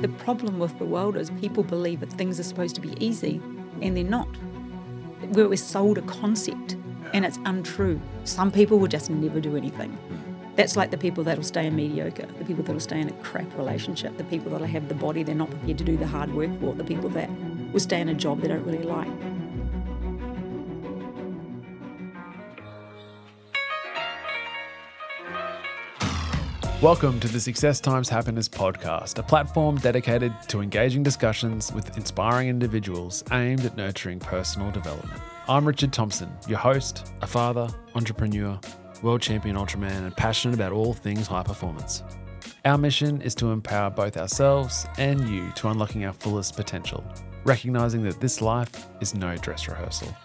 The problem with the world is people believe that things are supposed to be easy and they're not. We're sold a concept and it's untrue. Some people will just never do anything. That's like the people that'll stay in mediocre, the people that'll stay in a crap relationship, the people that'll have the body they're not prepared to do the hard work for, the people that will stay in a job they don't really like. Welcome to the Success Times Happiness podcast, a platform dedicated to engaging discussions with inspiring individuals aimed at nurturing personal development. I'm Richard Thompson, your host, a father, entrepreneur, world champion Ultraman, and passionate about all things high performance. Our mission is to empower both ourselves and you to unlocking our fullest potential, recognizing that this life is no dress rehearsal.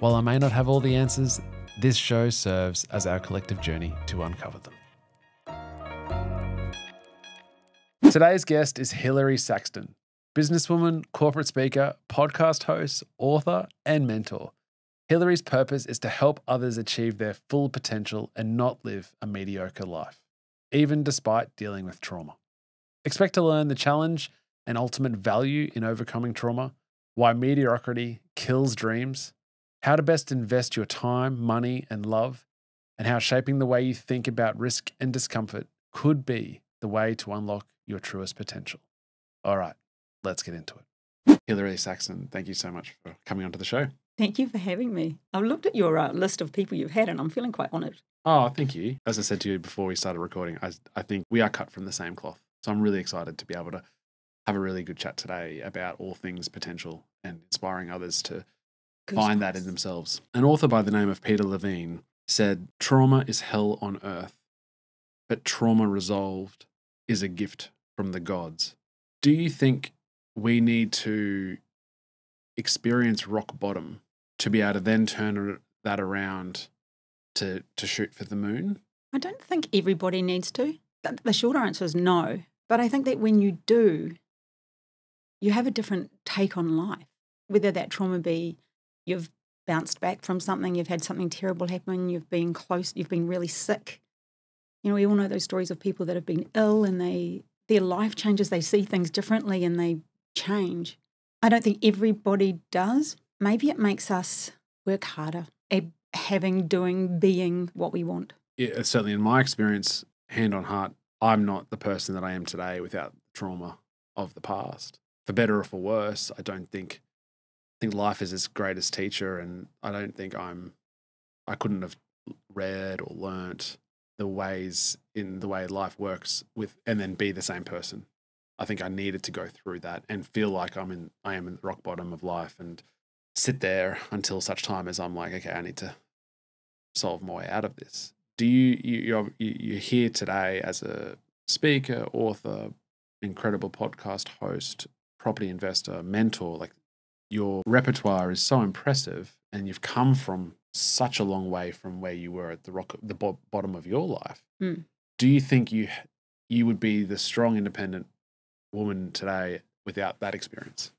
While I may not have all the answers, this show serves as our collective journey to uncover them. Today's guest is Hilary Saxton, businesswoman, corporate speaker, podcast host, author, and mentor. Hilary's purpose is to help others achieve their full potential and not live a mediocre life, even despite dealing with trauma. Expect to learn the challenge and ultimate value in overcoming trauma, why mediocrity kills dreams, how to best invest your time, money, and love, and how shaping the way you think about risk and discomfort could be the way to unlock your truest potential. All right, let's get into it. Hilary Saxton, thank you so much for coming onto the show. Thank you for having me. I've looked at your list of people you've had and I'm feeling quite honoured. Oh, thank you. As I said to you before we started recording, I think we are cut from the same cloth. So I'm really excited to be able to have a really good chat today about all things potential and inspiring others to find that in themselves. An author by the name of Peter Levine said, "Trauma is hell on earth, but trauma resolved is a gift from the gods." Do you think we need to experience rock bottom to be able to then turn that around to shoot for the moon? I don't think everybody needs to. The short answer is no. But I think that when you do, you have a different take on life. Whether that trauma be you've bounced back from something, you've had something terrible happen, you've been close, you've been really sick. You know, we all know those stories of people that have been ill and their life changes, they see things differently and they change. I don't think everybody does. Maybe it makes us work harder at being what we want. Yeah, certainly in my experience, hand on heart, I'm not the person that I am today without trauma of the past. For better or for worse, I think life is its greatest teacher, and I don't think I couldn't have read or learnt the ways in the way life works with, and then be the same person. I think I needed to go through that and feel like I am in the rock bottom of life and sit there until such time as I'm like, okay, I need to solve my way out of this. Do you're here today as a speaker, author, incredible podcast host, property investor, mentor? Like, your repertoire is so impressive, and you've come from such a long way from where you were at the bottom of your life. Do you think you would be the strong, independent woman today without that experience?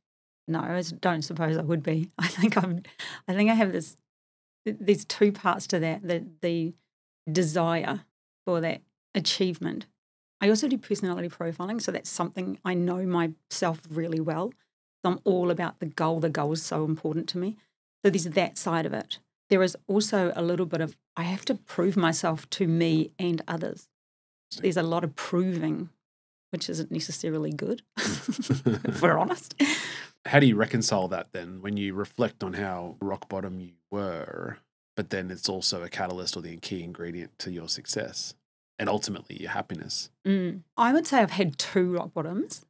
No, I don't suppose I would be. I think I have this. There's two parts to that: the desire for that achievement. I also do personality profiling, so that's something I know myself really well. So I'm all about the goal. The goal is so important to me. So there's that side of it. There is also a little bit of, I have to prove myself to me and others. There's a lot of proving, which isn't necessarily good, if we're honest. How do you reconcile that then when you reflect on how rock bottom you were, but then it's also a catalyst or the key ingredient to your success and ultimately your happiness? I would say I've had two rock bottoms.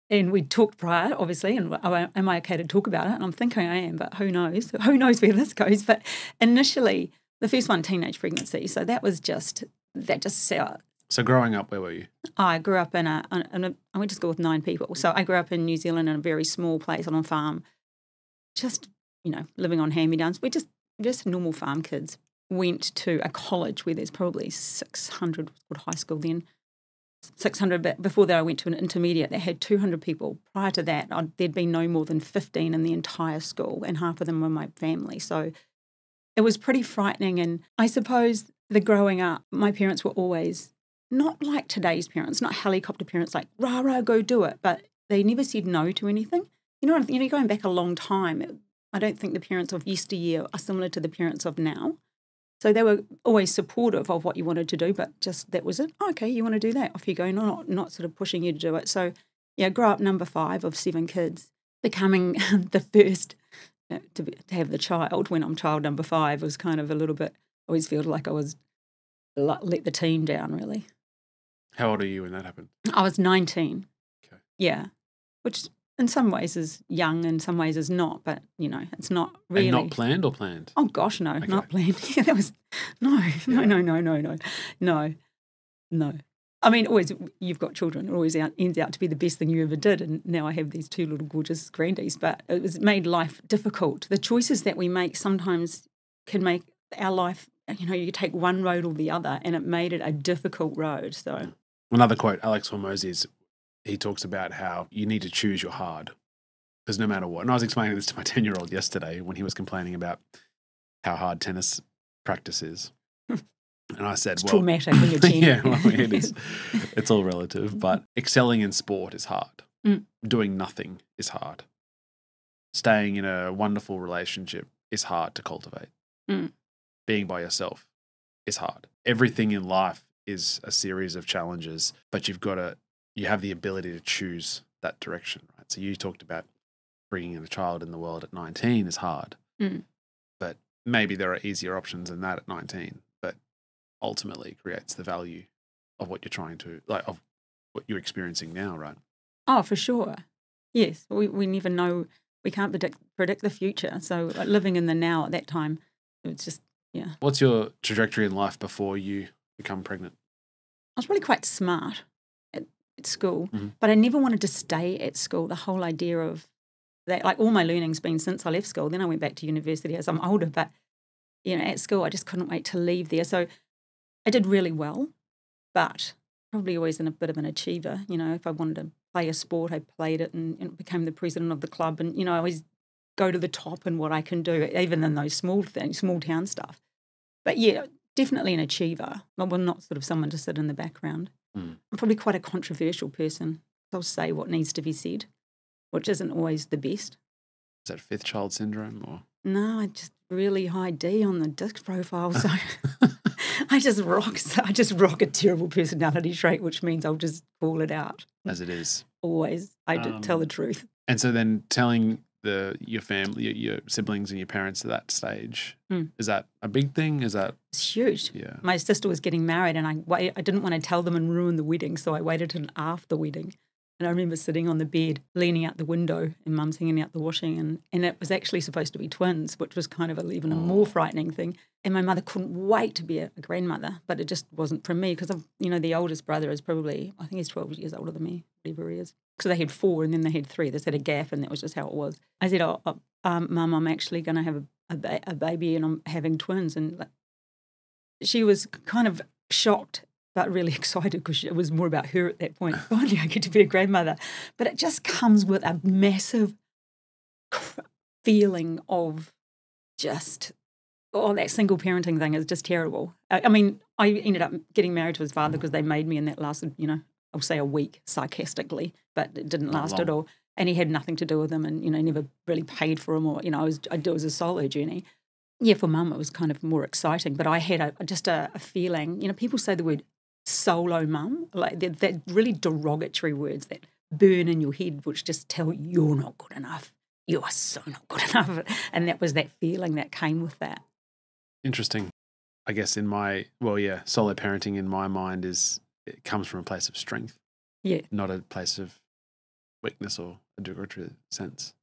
And we talked prior, obviously, and am I okay to talk about it? And I'm thinking I am, but who knows? Who knows where this goes? But initially, the first one, teenage pregnancy. So that just set. So growing up, where were you? I grew up I went to school with 9 people. So I grew up in New Zealand in a very small place on a farm, just, living on hand-me-downs. We're just normal farm kids. Went to a college where there's probably 600, called high school then, 600, but before that I went to an intermediate that had 200 people. Prior to that, there'd been no more than 15 in the entire school, and half of them were my family. So it was pretty frightening. And I suppose the growing up, my parents were always not like today's parents, not helicopter parents like, rah, rah, go do it. But they never said no to anything. Going back a long time, I don't think the parents of yesteryear are similar to the parents of now. So they were always supportive of what you wanted to do, but just that was it. Oh, okay, you want to do that? Off you go, not sort of pushing you to do it. So, yeah, grow up number 5 of 7 kids, becoming the first to have the child when I'm child number 5 was kind of a little bit, I always feel like I was let the team down, really. How old are you when that happened? I was 19. Okay. Yeah, which in some ways is young, in some ways is not, but, it's not really. And not planned or planned? Oh, gosh, no, Okay. not planned. Yeah, that was, no. I mean, always, you've got children, it always ends out to be the best thing you ever did, and now I have these 2 little gorgeous grandies, but it made life difficult. The choices that we make sometimes can make our life, you take one road or the other, and it made it a difficult road, so. Another quote, Alex Hormozi's, he talks about how you need to choose your hard, because no matter what, and I was explaining this to my 10-year-old yesterday when he was complaining about how hard tennis practice is. And I said, it's traumatic when you're 10. Yeah, well, it is. It's all relative, but excelling in sport is hard. Doing nothing is hard. Staying in a wonderful relationship is hard to cultivate. Being by yourself is hard. Everything in life is a series of challenges, but you have the ability to choose that direction, right? So you talked about bringing in a child in the world at 19 is hard, but maybe there are easier options than that at 19, but ultimately creates the value of what you're trying to, like, of what you're experiencing now, right? Oh, for sure. Yes, we never know. We can't predict the future. So living in the now at that time, it's just, yeah. What's your trajectory in life before you become pregnant? I was really quite smart at school, but I never wanted to stay at school. The whole idea of that, like all my learning's been since I left school. Then I went back to university as I'm older, but, at school I just couldn't wait to leave there. So I did really well, but probably always in a bit of an achiever. If I wanted to play a sport, I played it and became the president of the club. And, I always go to the top in what I can do, even in those small things, small town stuff. But, yeah, definitely an achiever. I will not sort of someone to sit in the background. I'm probably quite a controversial person. I'll say what needs to be said, which isn't always the best. Is that 5th child syndrome or? No, I just really high D on the disc profile, so I just rock a terrible personality trait, which means I'll just call it out. As it is. Always. I do tell the truth. And so then telling your family, your siblings and your parents at that stage, is that a big thing? Is that? It's huge. Yeah. My sister was getting married and I didn't want to tell them and ruin the wedding, so I waited till after the wedding. And I remember sitting on the bed, leaning out the window, and Mum's hanging out the washing, and it was actually supposed to be twins, which was kind of even a more frightening thing. And my mother couldn't wait to be a grandmother, but it just wasn't for me because, the oldest brother is probably, I think he's 12 years older than me, whatever he is. So they had 4 and then they had 3. They had a gap and that was just how it was. I said, Mum, I'm actually going to have a baby and I'm having twins. And she was kind of shocked but really excited because it was more about her at that point. Finally, I get to be a grandmother. But it just comes with a massive feeling of just, that single parenting thing is just terrible. I mean, I ended up getting married to his father because they made me, and that lasted, I'll say a week, sarcastically, but it didn't last at all. And he had nothing to do with him and, never really paid for him or, it was a solo journey. Yeah, for Mum it was kind of more exciting, but I had just a feeling, people say the word solo mum, like that really derogatory words that burn in your head, which just tell you you're not good enough. You are so not good enough. And that was that feeling that came with that. Interesting. I guess solo parenting in my mind it comes from a place of strength. Yeah. Not a place of weakness or a derogatory sense.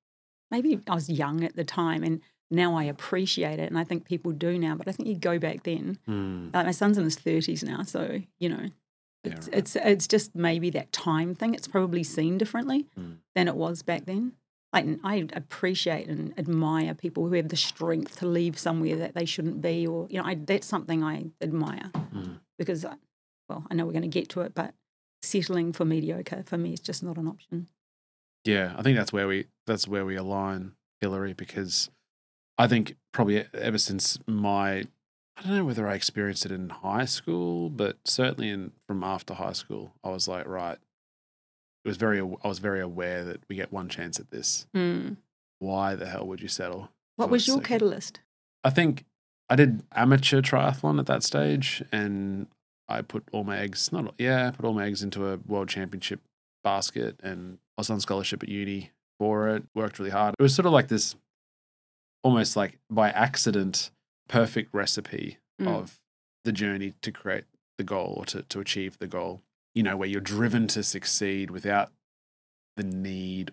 Maybe I was young at the time and now I appreciate it, and I think people do now, but I think you go back then. My son's in his 30s now, so, it's just maybe that time thing. It's probably seen differently than it was back then. I appreciate and admire people who have the strength to leave somewhere that they shouldn't be, or, that's something I admire because, I know we're going to get to it, but settling for mediocre for me is just not an option. Yeah, I think that's where we align, Hilary, because I think probably ever since my I don't know whether I experienced it in high school, but certainly from after high school, I was like, right. I was very aware that we get one chance at this. Mm. Why the hell would you settle? What for was your second? catalyst? I think I did amateur triathlon at that stage, and I put all my eggs into a world championship basket, and I was on scholarship at uni for it. Worked really hard. It was sort of like this, almost like by accident, perfect recipe of the journey to create the goal or to achieve the goal. You know, where you're driven to succeed without the need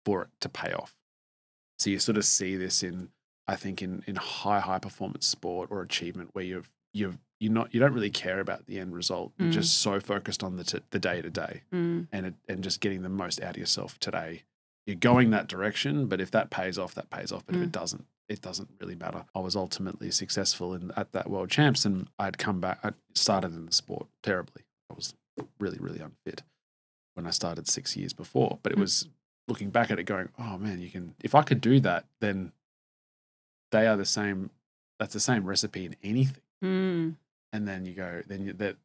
for it to pay off. So you sort of see this in high performance sport or achievement where you don't really care about the end result. You're just so focused on the day to day and just getting the most out of yourself today. You're going that direction, but if that pays off, that pays off. But if it doesn't really matter. I was ultimately successful at that World Champs, and I'd come back. I started in the sport terribly. I was really, really unfit when I started 6 years before. But it was looking back at it going, oh man, if I could do that, then they are the same. That's the same recipe in anything. And then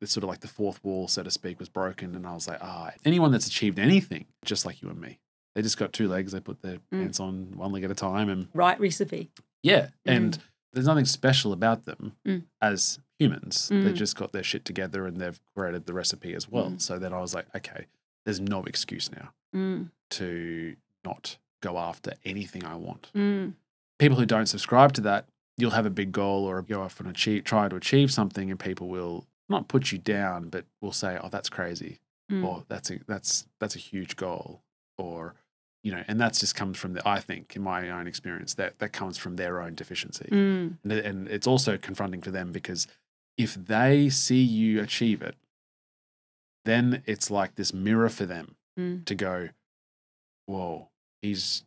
it's sort of like the fourth wall, so to speak, was broken. And I was like, anyone that's achieved anything, just like you and me, they just got two legs. They put their pants on one leg at a time. And right recipe. Yeah. And there's nothing special about them as humans. They just got their shit together and they've created the recipe as well. So then I was like, okay, there's no excuse now to not go after anything I want. People who don't subscribe to that, you'll have a big goal or go off and try to achieve something, and people will not put you down, but will say, oh, that's crazy. Or that's a huge goal. Or, and that just comes from I think in my own experience, that comes from their own deficiency. And it's also confronting for them, because if they see you achieve it, then it's like this mirror for them to go, whoa, he's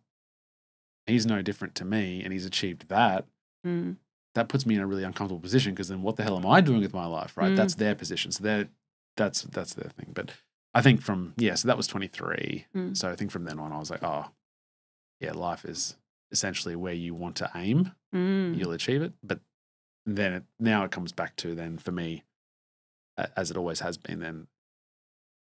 no different to me and he's achieved that. That puts me in a really uncomfortable position, because then what the hell am I doing with my life, right? That's their position. So that's their thing. But I think so that was 23. So I think from then on I was like, oh, yeah, life is essentially where you want to aim. You'll achieve it. But then now it comes back to, then for me, as it always has been, then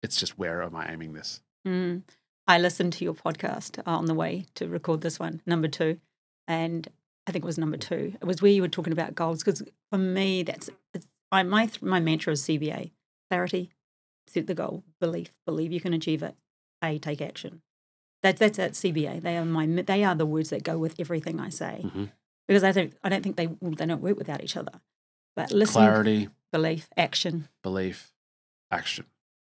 it's just, where am I aiming this? I listened to your podcast on the way to record this one, number 2, and I think it was number 2. It was where you were talking about goals, because for me, my mantra is CBA: clarity, set the goal, believe you can achieve it, take action. That's at CBA. They are the words that go with everything I say, because I don't think they don't work without each other. But listen, clarity, belief, action.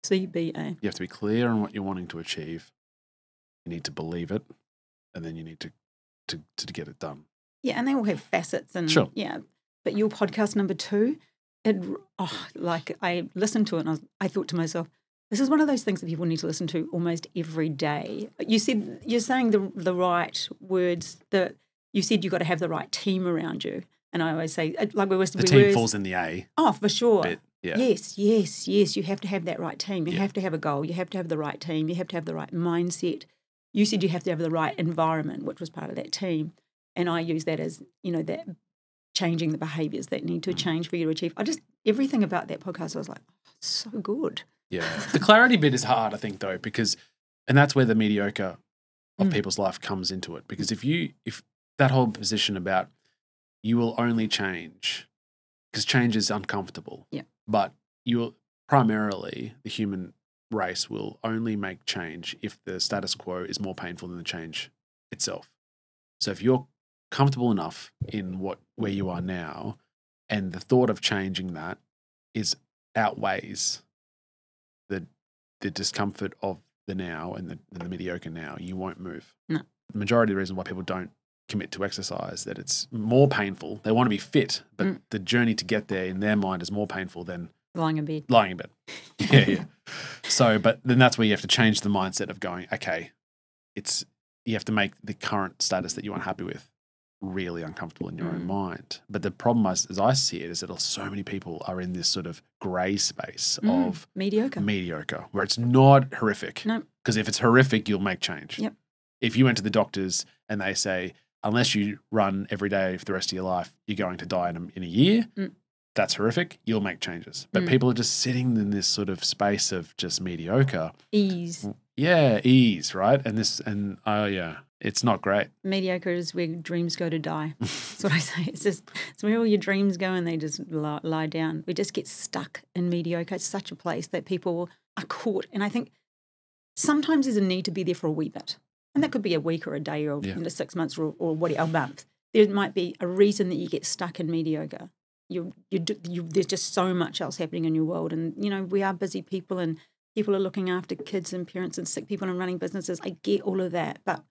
CBA. You have to be clear on what you're wanting to achieve. You need to believe it, and then you need to get it done. Yeah, and they all have facets, and sure. Yeah. But your podcast number 2, I listened to it and I thought to myself, this is one of those things that people need to listen to almost every day. You're saying the right words. That you said you got to have the right team around you, and I always say, like the team falls in the A. Oh, for sure. Bit, yeah. Yes. You have to have that right team. You have to have a goal. You have to have the right team. You have to have the right mindset. You said you have to have the right environment, which was part of that team. And I use that as, that changing the behaviours that need to change for you to achieve. Everything about that podcast, I was like, oh, it's so good. Yeah. The clarity bit is hard, I think, though, and that's where the mediocre of people's life comes into it. Because if that whole position about you will only change, because change is uncomfortable. Yeah. But primarily, the human race will only make change if the status quo is more painful than the change itself. So if you're comfortable enough in where you are now, and the thought of changing that outweighs the discomfort of the now and the mediocre now, you won't move. No. The majority of the reason why people don't commit to exercise, that it's more painful. They want to be fit, but the journey to get there in their mind is more painful than lying in bed. Yeah. So, but then that's where you have to change the mindset of going, okay, you have to make the current status that you aren't happy with really uncomfortable in your own mind. But the problem, as I see it, is that so many people are in this sort of grey space of mediocre, where it's not horrific. No. Because if it's horrific, you'll make change. Yep. If you went to the doctors and they say, unless you run every day for the rest of your life, you're going to die in a year. That's horrific. You'll make changes. But people are just sitting in this sort of space of just mediocre. Ease. Yeah, ease, right? And it's not great. Mediocre is where dreams go to die. That's what I say. It's where all your dreams go and they just lie down. We just get stuck in mediocre. It's such a place that people are caught. And I think sometimes there's a need to be there for a wee bit. And that could be a week or a day or 6 months or whatever, a month. There might be a reason that you get stuck in mediocre. There's just so much else happening in your world. And, we are busy people and people are looking after kids and parents and sick people and running businesses. I get all of that. But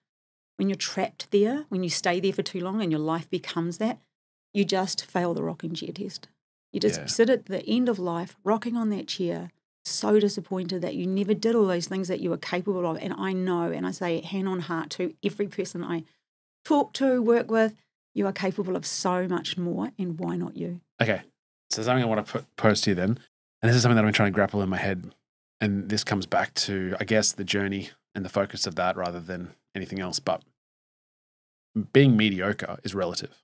when you're trapped there, when you stay there for too long and your life becomes that, you just fail the rocking chair test. You just sit at the end of life, rocking on that chair, so disappointed that you never did all those things that you were capable of. And I know, and I say hand on heart to every person I talk to, work with, you are capable of so much more, and why not you? Okay, so something I want to pose to you then, and this is something that I've been trying to grapple in my head, and this comes back to, I guess, the journey and the focus of that rather than anything else, but being mediocre is relative,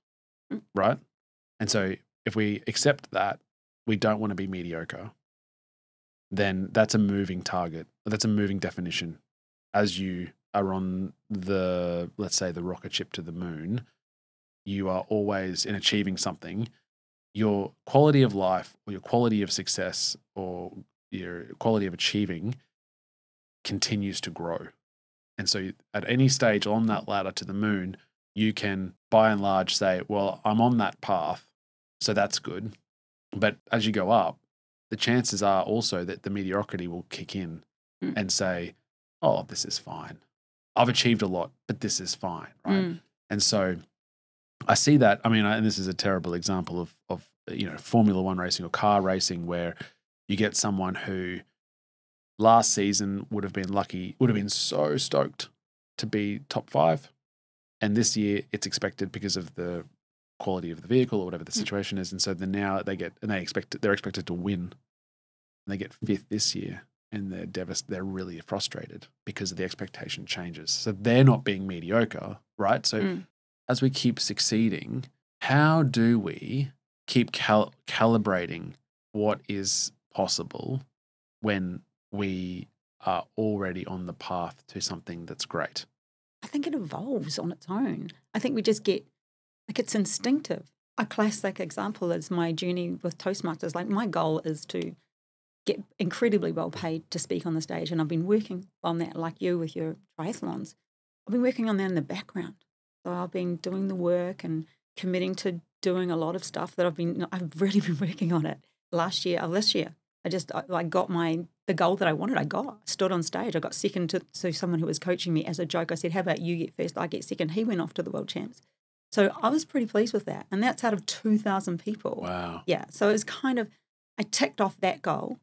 right? And so if we accept that we don't want to be mediocre, then that's a moving target. That's a moving definition. As you are on let's say the rocket ship to the moon, you are always in achieving something. Your quality of life or your quality of success or your quality of achieving continues to grow. And so at any stage on that ladder to the moon, you can by and large say, well, I'm on that path, so that's good. But as you go up, the chances are also that the mediocrity will kick in and say, oh, this is fine. I've achieved a lot, but this is fine, right? And so I see that, and this is a terrible example of Formula One racing or car racing, where you get someone who last season would have been so stoked to be top 5. And this year it's expected because of the quality of the vehicle or whatever the situation is. And so then now they're expected to win. And they get 5th this year and they're really frustrated because of the expectation changes. So they're not being mediocre, right? So as we keep succeeding, how do we keep calibrating what is possible when we are already on the path to something that's great? I think it evolves on its own. I think we just get, it's instinctive. A classic example is my journey with Toastmasters. My goal is to get incredibly well paid to speak on the stage, and I've been working on that, like you with your triathlons. I've been working on that in the background. So I've been doing the work and committing to doing a lot of stuff that I've really been working on it this year. I got the goal that I wanted. I stood on stage. I got second to someone who was coaching me as a joke. I said, how about you get first? I get second. He went off to the world champs. So I was pretty pleased with that. And that's out of 2,000 people. Wow. Yeah. So it was I ticked off that goal.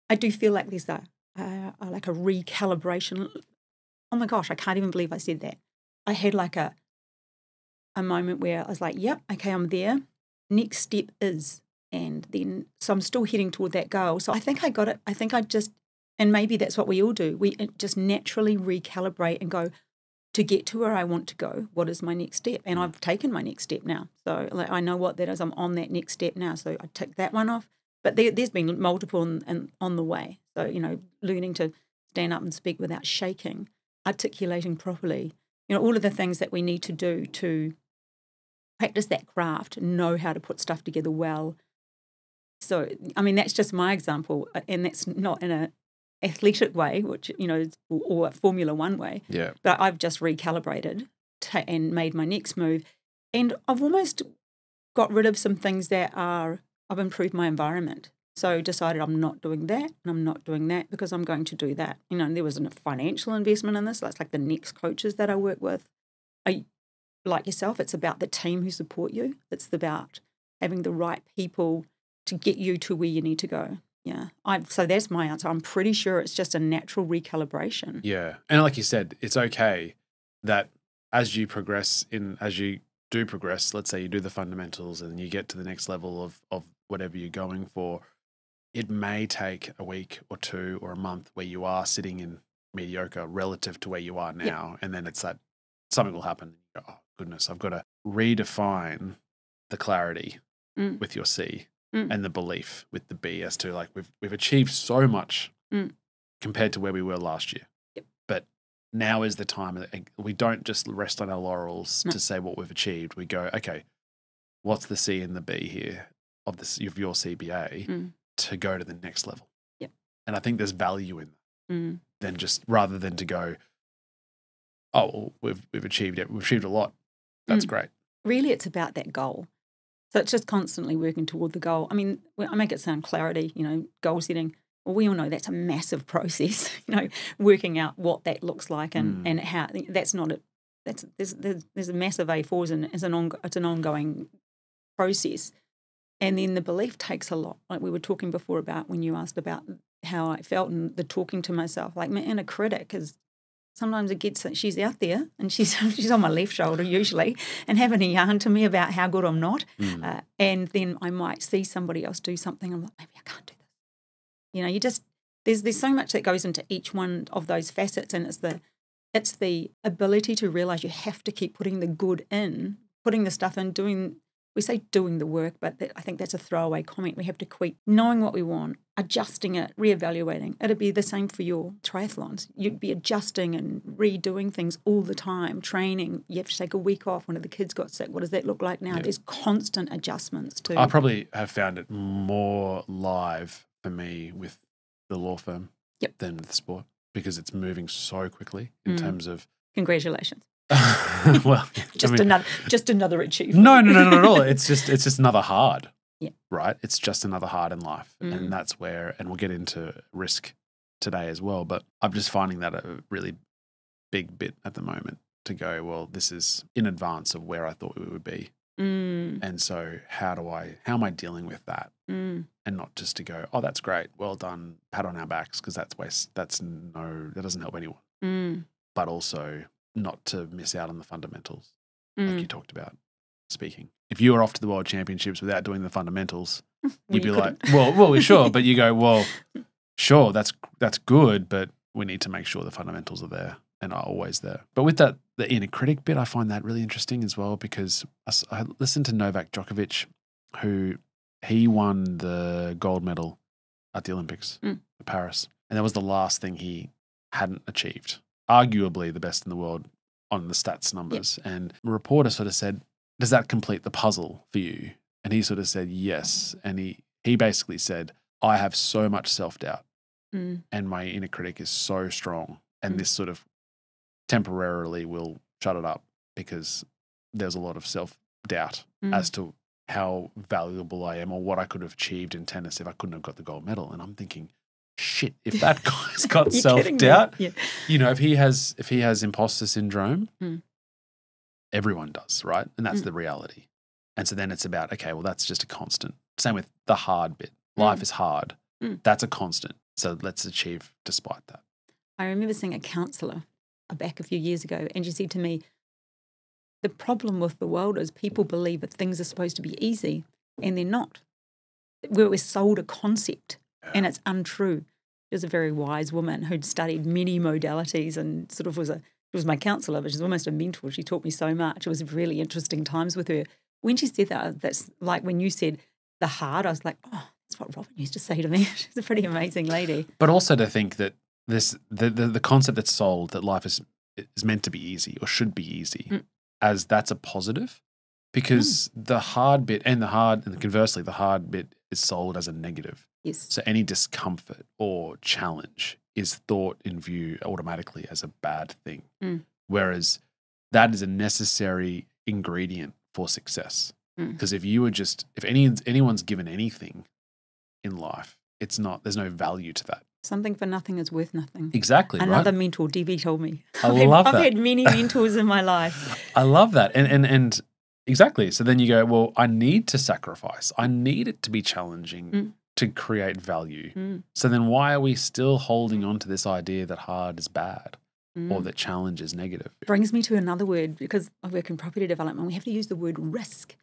I do feel like there's a recalibration. Oh my gosh, I can't even believe I said that. I had a moment where I was like, yep, okay, I'm there. Next step is, and then, so I'm still heading toward that goal. So I think I got it. I think and maybe that's what we all do. We just naturally recalibrate and go, to get to where I want to go, what is my next step? And I've taken my next step now. So I know what that is. I'm on that next step now. So I tick that one off. But there's been multiple on the way. So, learning to stand up and speak without shaking, articulating properly, all of the things that we need to do to practice that craft, know how to put stuff together well. So, that's just my example, and that's not in an athletic way, which, or a Formula One way. Yeah. But I've just recalibrated and made my next move. And I've almost got rid of some things that I've improved my environment. So decided I'm not doing that and I'm not doing that because I'm going to do that. There wasn't a financial investment in this. That's like the next coaches that I work with. Like yourself, it's about the team who support you. It's about having the right people to get you to where you need to go. Yeah. So that's my answer. I'm pretty sure it's just a natural recalibration. Yeah. And like you said, it's okay that as you do progress, let's say you do the fundamentals and you get to the next level of whatever you're going for, it may take a week or 2 or a month where you are sitting in mediocre relative to where you are now. Yeah. And then it's that something will happen. Oh, goodness, I've got to redefine the clarity Mm. with your C Mm. and the belief with the B as to like we've achieved so much compared to where we were last year. Yep. But now is the time. We don't just rest on our laurels to say what we've achieved. We go, okay, what's the C and the B here of your CBA to go to the next level? Yep. And I think there's value in that. Rather than to go, oh, well, we've achieved it. We've achieved a lot. That's great. Really, it's about that goal. So it's just constantly working toward the goal. I mean, I make it sound clarity, goal setting. Well, we all know that's a massive process, working out what that looks like and how. That's not it. There's a massive A4s and it's an ongoing process. And then the belief takes a lot. Like we were talking before about when you asked about how I felt and the talking to myself. Like my inner critic is sometimes she's out there and she's on my left shoulder usually and having a yarn to me about how good I'm not. And then I might see somebody else do something. I'm like, maybe I can't do this. There's so much that goes into each one of those facets, and it's the ability to realize you have to keep putting the good in, putting the stuff in, we say doing the work, but I think that's a throwaway comment. We have to keep knowing what we want, adjusting it, reevaluating. It'd be the same for your triathlons. You'd be adjusting and redoing things all the time, training. You have to take a week off when the kids got sick. What does that look like now? Yeah. There's constant adjustments too. I probably have found it more live for me with the law firm than with the sport because it's moving so quickly in terms of... Congratulations. Well, just another achievement. No, not at all. It's just another hard. Yeah. Right? It's just another hard in life. And that's where, and we'll get into risk today as well, but I'm just finding that a really big bit at the moment to go, well, this is in advance of where I thought we would be. And so how am I dealing with that? And not just to go, oh, that's great. Well done. Pat on our backs. Because that doesn't help anyone. But also not to miss out on the fundamentals, like you talked about speaking. If you were off to the World Championships without doing the fundamentals, you'd be like, well, sure. But you go, well, sure, that's good, but we need to make sure the fundamentals are there and are always there. But with that, the inner critic bit, I find that really interesting as well because I listened to Novak Djokovic, who he won the gold medal at the Olympics in Paris. And that was the last thing he hadn't achieved. Arguably the best in the world on the stats numbers. Yep. And a reporter sort of said, does that complete the puzzle for you? And he sort of said, yes. And he basically said, I have so much self-doubt and my inner critic is so strong. And this sort of temporarily will shut it up because there's a lot of self-doubt as to how valuable I am or what I could have achieved in tennis if I couldn't have got the gold medal. And I'm thinking, shit, if that guy's got self-doubt, if he has imposter syndrome, everyone does, right? And that's the reality. And so then it's about, okay, well, that's just a constant. Same with the hard bit. Life is hard. That's a constant. So let's achieve despite that. I remember seeing a counsellor back a few years ago, and she said to me, the problem with the world is people believe that things are supposed to be easy, and they're not. We're sold a concept, and it's untrue. She was a very wise woman who'd studied many modalities and sort of she was my counsellor, but she's almost a mentor. She taught me so much. It was really interesting times with her. When she said that, that's like when you said the hard, I was like, oh, that's what Robin used to say to me. She's a pretty amazing lady. But also to think that the concept that's sold that life is meant to be easy or should be easy, as that's a positive, because the hard bit and conversely, the hard bit is sold as a negative. Yes. So any discomfort or challenge is thought in view automatically as a bad thing, whereas that is a necessary ingredient for success. Because if anyone's given anything in life, there's no value to that. Something for nothing is worth nothing. Exactly. Another mentor, Debbie, told me. I've had many mentors in my life. I love that. And exactly. So then you go, well, I need to sacrifice. I need it to be challenging to create value. So then why are we still holding on to this idea that hard is bad or that challenge is negative? Brings me to another word, because I work in property development. We have to use the word risk.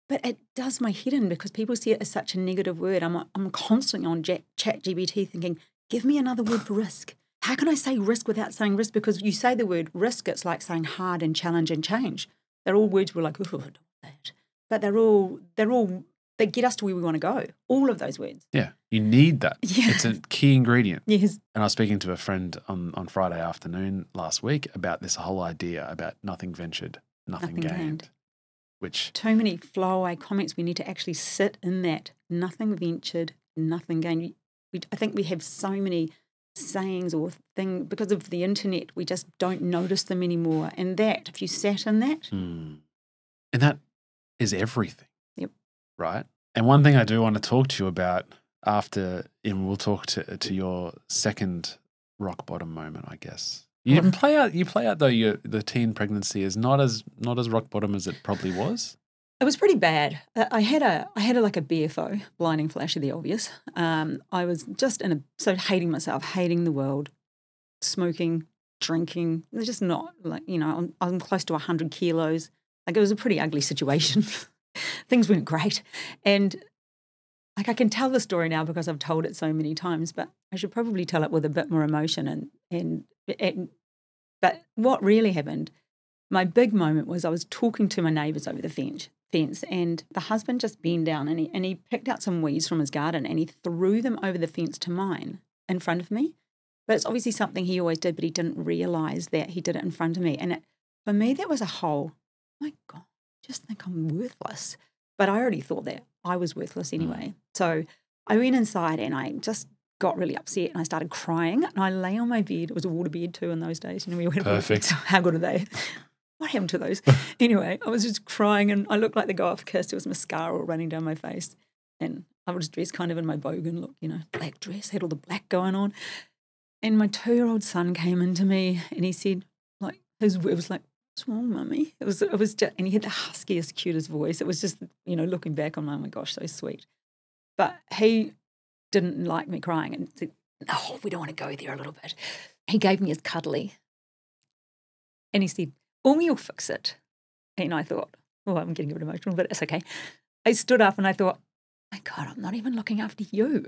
But it does my head in because people see it as such a negative word. I'm constantly on ChatGPT thinking, give me another word for risk. How can I say risk without saying risk? Because you say the word risk, it's like saying hard and challenge and change. They're all words we're like, oh, I don't want that. But they get us to where we want to go. All of those words. Yeah. You need that. Yeah. It's a key ingredient. Yes. And I was speaking to a friend on Friday afternoon last week about this whole idea about nothing ventured, nothing gained. Which too many flow-away comments. We need to actually sit in that. Nothing ventured, nothing gained. I think we have so many sayings or things because of the internet. We just don't notice them anymore. And that, if you sat in that, and that is everything. Yep. Right. And one thing I do want to talk to you about after, and we'll talk to your second rock bottom moment, I guess. You play out though the teen pregnancy is not as rock bottom as it probably was. It was pretty bad. I had a like a BFO, blinding flash of the obvious. I was just hating myself, hating the world, smoking, drinking. It's just not like, I'm close to 100 kilos. Like it was a pretty ugly situation. Things weren't great. And like I can tell the story now because I've told it so many times, but I should probably tell it with a bit more emotion but what really happened, my big moment was I was talking to my neighbours over the fence and the husband just bent down and he picked out some weeds from his garden and he threw them over the fence to mine in front of me. But it's obviously something he always did, but he didn't realise that he did it in front of me. And for me, that was a whole, my God, I just think I'm worthless. But I already thought that I was worthless anyway. So I went inside and I just got really upset and I started crying and I lay on my bed. It was a water bed too in those days. We had perfect. How good are they? What happened to those? Anyway, I was just crying and I looked like the guy off Kiss. There was mascara all running down my face and I was dressed kind of in my bogan look, black dress, had all the black going on. And my 2-year-old son came into me and he said, like, it was like, what's wrong, Mummy? It was just, and he had the huskiest, cutest voice. It was just, looking back on, oh my gosh, so sweet. But he didn't like me crying and said, no, we don't want to go there a little bit. He gave me his cuddly and he said, you'll fix it. And I thought, I'm getting a bit emotional, but it's okay. I stood up and I thought, my God, I'm not even looking after you.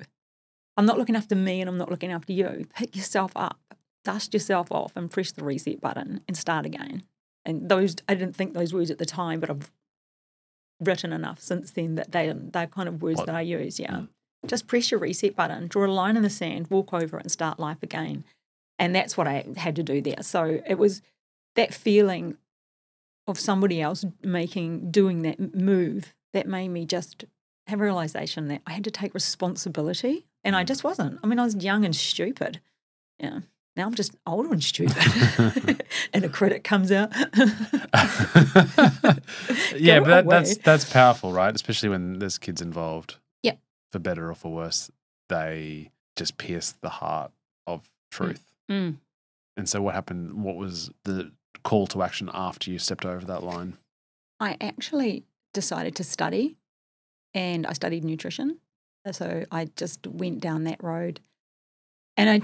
I'm not looking after me and I'm not looking after you. Pick yourself up, dust yourself off and press the reset button and start again. And I didn't think those words at the time, but I've written enough since then that they're kind of words that I use, yeah. Just press your reset button, draw a line in the sand, walk over it and start life again. And that's what I had to do there. So it was that feeling of somebody else doing that move that made me just have a realisation that I had to take responsibility and I just wasn't. I mean, I was young and stupid. Yeah. Now I'm just older and stupid. And a critic comes out. Yeah, but that's powerful, right? Especially when there's kids involved. Yeah. For better or for worse, they just pierce the heart of truth. Mm. And so what happened? What was the call to action after you stepped over that line? I actually decided to study and I studied nutrition. So I just went down that road and I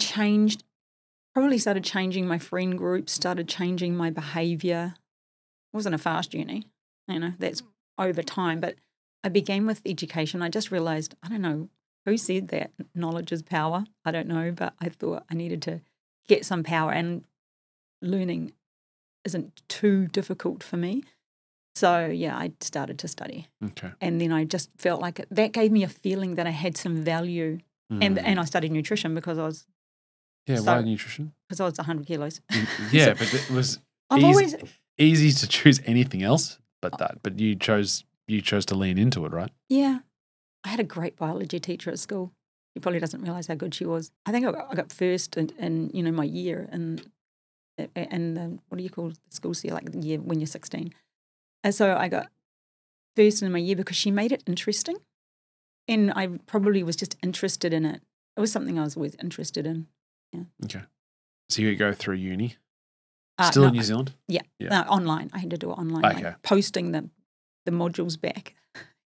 probably started changing my friend group, started changing my behaviour. It wasn't a fast journey, that's over time, but I began with education. I just realised, I don't know who said that knowledge is power. I don't know, but I thought I needed to get some power and learning isn't too difficult for me. So, yeah, I started to study. Okay. And then I just felt like that gave me a feeling that I had some value. And I studied nutrition because I was... Yeah, why nutrition? Because I was 100 kilos. Yeah, but it was easy to choose anything else but that. But you chose to lean into it, right? Yeah. I had a great biology teacher at school. She probably doesn't realise how good she was. I think I got first in my year and what do you call the schools here, like the year when you're 16. And so I got first in my year because she made it interesting. And I probably was just interested in it. It was something I was always interested in. Yeah. Okay. So you go through uni? Still in New Zealand? Yeah. No, online. I had to do it online. Okay. Like posting the modules back.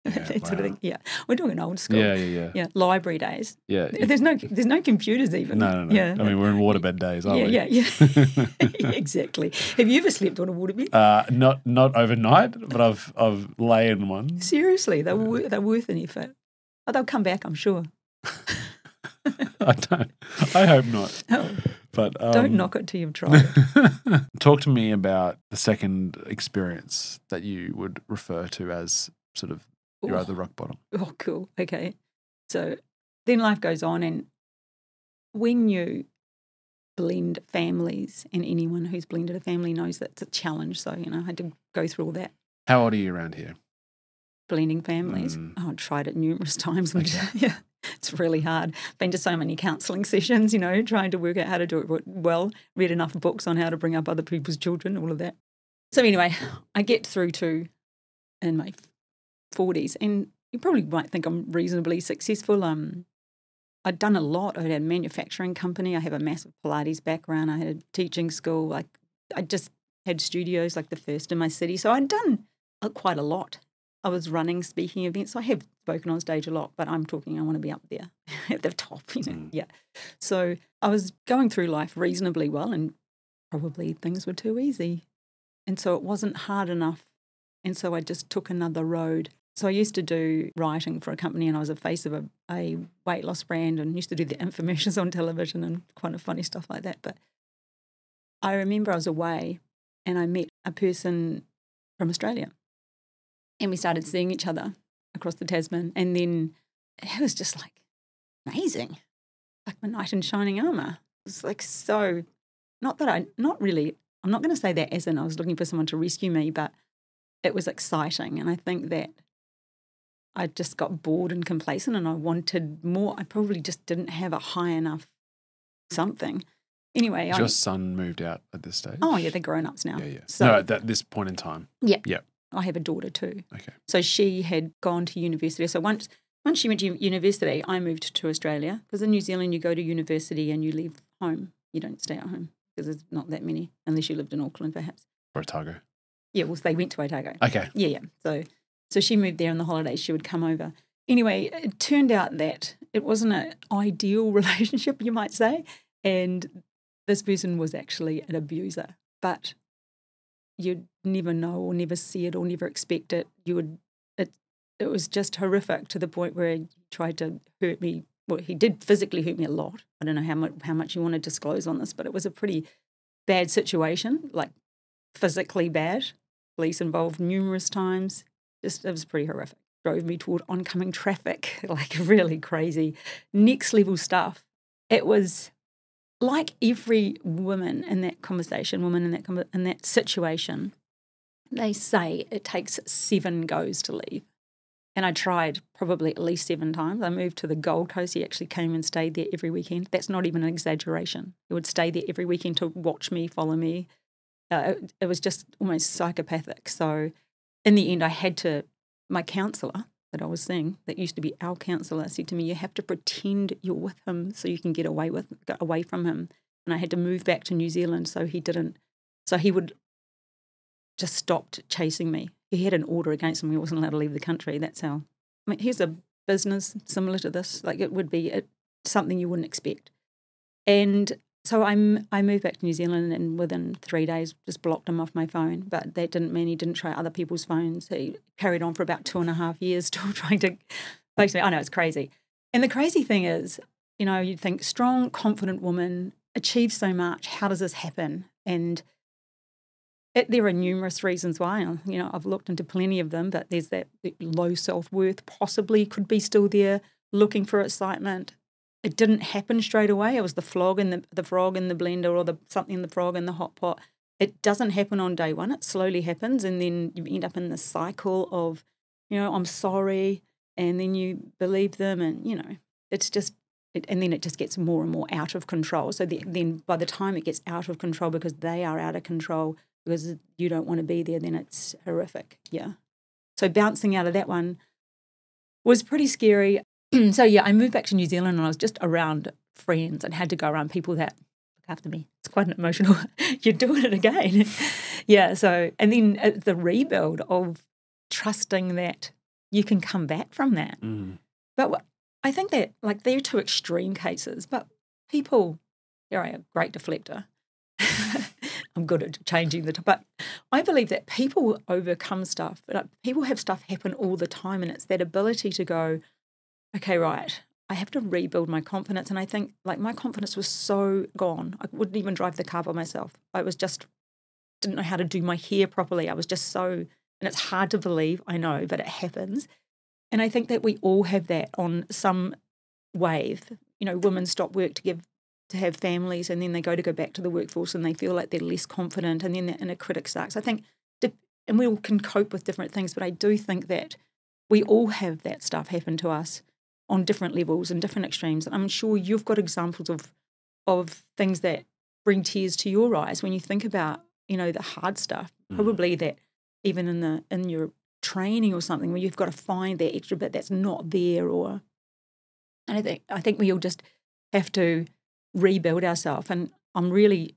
That sort of thing. Yeah. We're doing old school. Yeah. Yeah. Library days. Yeah. There's no computers even. No. Yeah. I mean, we're in waterbed days, aren't we? Yeah. Exactly. Have you ever slept on a waterbed? Not overnight, but I've laid in one. Seriously, they're worth an effort. Oh, they'll come back, I'm sure. I hope not. Oh. But don't knock it till you've tried it. talk to me about the second experience that you would refer to as sort of you're at the rock bottom. Oh, cool. Okay. So then life goes on, and when you blend families, and anyone who's blended a family knows that it's a challenge. So, I had to go through all that. How old are you around here? Blending families. Oh, I've tried it numerous times. Okay. Yeah, it's really hard. Been to so many counselling sessions, trying to work out how to do it well, read enough books on how to bring up other people's children, all of that. So anyway, I get through to in my 40s, and you probably might think I'm reasonably successful. I'd done a lot. I had a manufacturing company. I have a massive Pilates background. I had a teaching school. I just had studios, like the first in my city. So I'd done quite a lot. I was running speaking events. I have spoken on stage a lot, but I'm talking I want to be up there at the top. Yeah. So I was going through life reasonably well, and probably things were too easy. And so it wasn't hard enough. And so I just took another road. So I used to do writing for a company, and I was a face of a weight loss brand, and used to do the infomercials on television and kind of funny stuff like that. But I remember I was away, and I met a person from Australia, and we started seeing each other across the Tasman. And then it was just like amazing, like my knight in shining armour. It was like so, I'm not going to say that as in I was looking for someone to rescue me, but it was exciting. And I think that I just got bored and complacent, and I wanted more. I probably just didn't have a high enough something. Anyway. Your son moved out at this stage? Oh, yeah, they're grown-ups now. Yeah. So, no, at this point in time? Yeah. Yeah. I have a daughter too. Okay. So she had gone to university. So once she went to university, I moved to Australia, because in New Zealand you go to university and you leave home. You don't stay at home, because there's not that many, unless you lived in Auckland perhaps. Or Otago. Yeah, well, they went to Otago. Okay. Yeah. So she moved there on the holidays. She would come over. Anyway, it turned out that it wasn't an ideal relationship, you might say, and this person was actually an abuser. But you'd never know or never see it or never expect it. It was just horrific, to the point where he tried to hurt me. Well, he did physically hurt me a lot. I don't know how much you want to disclose on this, but it was a pretty bad situation, like physically bad. Police involved numerous times. It was pretty horrific. Drove me toward oncoming traffic, like really crazy, next level stuff. It was like every woman in that conversation, in that situation, they say it takes 7 goes to leave. And I tried probably at least 7 times. I moved to the Gold Coast. He actually came and stayed there every weekend. That's not even an exaggeration. He would stay there every weekend to watch me, follow me. It was just almost psychopathic. So in the end, my counsellor that I was seeing, that used to be our counsellor, said to me, you have to pretend you're with him so you can get away from him. And I had to move back to New Zealand so he would just stopped chasing me. He had an order against him. He wasn't allowed to leave the country. That's how. I mean, here's a business similar to this. Like, it would be something you wouldn't expect. And so I moved back to New Zealand, and within 3 days just blocked him off my phone. But that didn't mean he didn't try other people's phones. He carried on for about 2.5 years still trying to face me. I know, it's crazy. And the crazy thing is, you'd think strong, confident woman, achieves so much. How does this happen? And there are numerous reasons why. I've looked into plenty of them, but there's that low self-worth possibly could be still there, looking for excitement. It didn't happen straight away. It was the frog in the blender, or something in the frog in the hot pot. It doesn't happen on day one. It slowly happens, and then you end up in the cycle of, I'm sorry, and then you believe them, and it's just, and then it just gets more and more out of control. So then by the time it gets out of control, because they are out of control, because you don't want to be there, then it's horrific. Yeah. So bouncing out of that one was pretty scary. So, yeah, I moved back to New Zealand, and I was just around friends and had to go around people that look after me. It's quite an emotional, you're doing it again. Yeah, so, and then the rebuild of trusting that you can come back from that. Mm. But I think that, like, they're 2 extreme cases, but people, you're a great deflector. I'm good at changing but I believe that people overcome stuff. Like, people have stuff happen all the time, and it's that ability to go, okay, right, I have to rebuild my confidence. And I think like my confidence was so gone. I wouldn't even drive the car by myself. I was just, didn't know how to do my hair properly. I was just so, and it's hard to believe, I know, but it happens. And I think that we all have that on some wave. You know, women stop work to have families, and then they go back to the workforce and they feel like they're less confident, and then that inner critic starts. I think, and we all can cope with different things, but I do think that we all have that stuff happen to us on different levels and different extremes. And I'm sure you've got examples of things that bring tears to your eyes when you think about, you know, the hard stuff. Probably that even in your training or something where you've got to find that extra bit that's not there, and I think we all just have to rebuild ourselves. And I'm really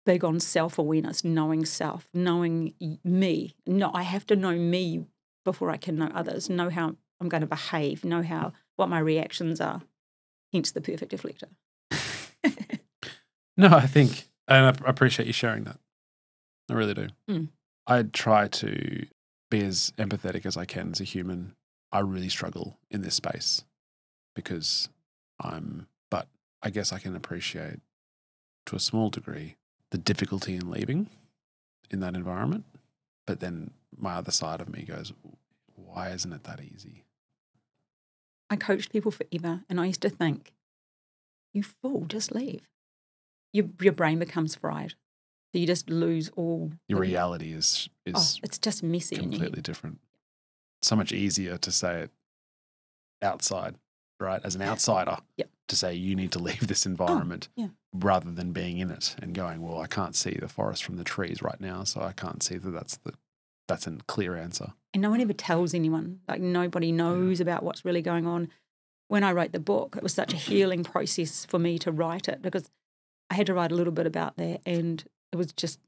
big on self-awareness, knowing self, knowing me. No, I have to know me before I can know others, know how I'm going to behave, know what my reactions are, hence the perfect deflector. No, I think, and I appreciate you sharing that. I really do. I try to be as empathetic as I can as a human. I really struggle in this space because but I guess I can appreciate to a small degree the difficulty in leaving in that environment. But then my other side of me goes, why isn't it that easy? I coached people forever, and I used to think, you fool, just leave. Your brain becomes fried. So you just lose all. Your reality is it's just messy. Completely different. So much easier to say it outside, right? As an outsider, to say you need to leave this environment rather than being in it and going, well, I can't see the forest from the trees right now, so I can't see that's a clear answer. And no one ever tells anyone. Like nobody knows about what's really going on. When I wrote the book, it was such a healing process for me to write it because I had to write a little bit about that, and it was just